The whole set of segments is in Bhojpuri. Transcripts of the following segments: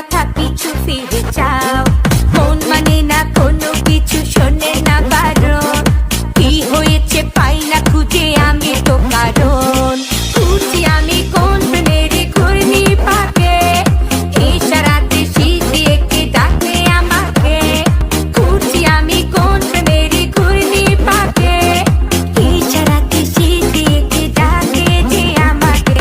মাথা পিছু ফিরে যাও। মন মানে না কোনো কিছু, শোনে না বারণ। কি হয়েছে পাই না খুঁজে আমি তো কারণ। খুঁজি আমি কোন প্রেমের ঘূর্ণি পাকে, ইশারাতে শিশিয়ে কে ডাকে আমাকে। খুঁজি আমি কোন প্রেমের ঘূর্ণি পাকে, ইশারাতে শিশিয়ে কে ডাকে যে আমাকে।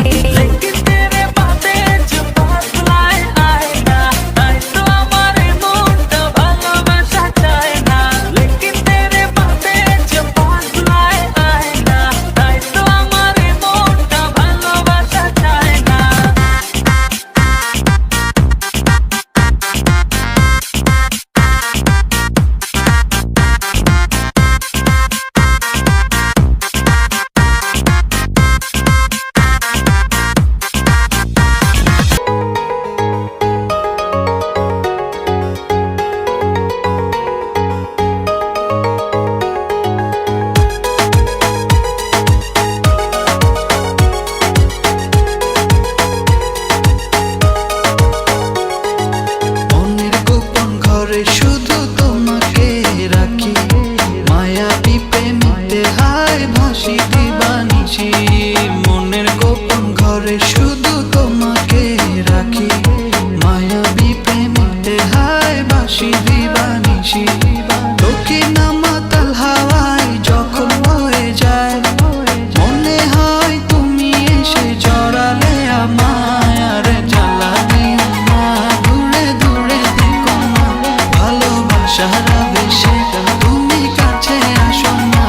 শুধু তোমাকে রাখি, মায়াবী প্রেমেতে হায় ভাসি দিবানিশি। মনের গোপন ঘরে শুধু তোমাকে রাখি, মায়াবী প্রেমেতে হায় ভাসি দিবানিশি। দক্ষিণা মাতাল হাওয়ায় যখন বয়ে যায়, মনে হয় তুমি এসে জড়ালে আমায়। আর জ্বালা দিও না, দূরে দূরে থেকো না, ভালোবাসার বেশে তুমি কাছে আসো না।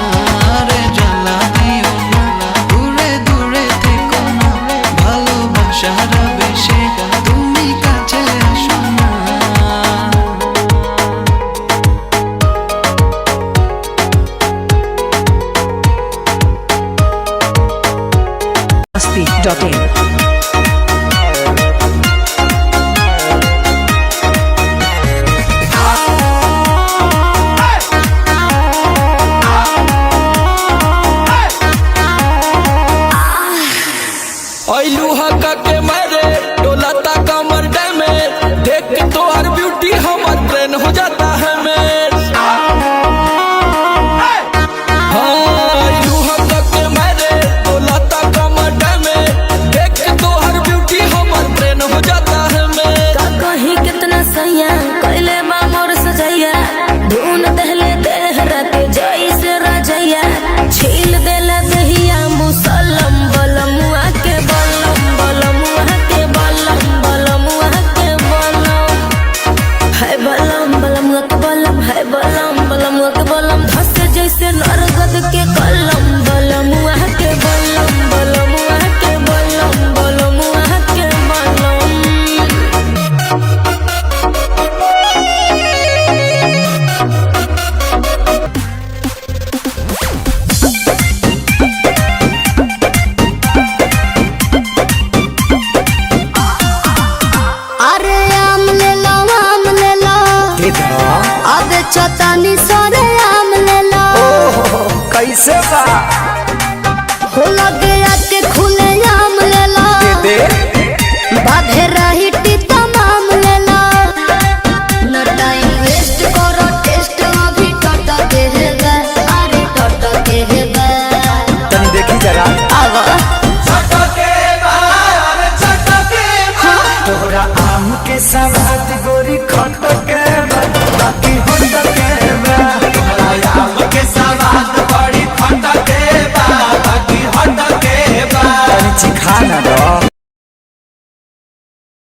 রে জ্বালা দিও না, দূরে দূরে থেকো না, ভালোবাসার বেশে তুমি কাছে আসো না। Speak.in लुहाका के मारे डोलाता कमर डैमेज, देख के तो हर ब्यूटी हमर ट्रेन हो जाता है मेज। हाँ लुहाका के मारे डोलाता कमर डैमेज, देख के तो हर ब्यूटी हमर ट्रेन हो जाता है मेज। कहीं कितना सैया कैले बा मोर सजैया, धून दहले देहराते जैसे रजैया। छील देला दहिया मुसलम बलमुआ के बलम, बलमुआ के बलम, बलमुआ के बलम। है बलम बलमुआ के बलम, है बलम बलमुआ के बलम। धसे जैसे नरगद के कलम, बलमुआ के बलम, बलमुआ के बलम, बलमुआ के बलम। अरे आम ले लो, आम ले लो, अबे चतानी सरे आम ले लो। कैसे बा हो लगे आते खुले आम ले लो, बाधे रही तमाम ले लो। न टाइम वेस्ट करो, टेस्ट अभी टट के है गा, अरे टट के है गा। तनी देखी जरा आवा तोरा आम के सवाद गोरी खट के बा, बाकी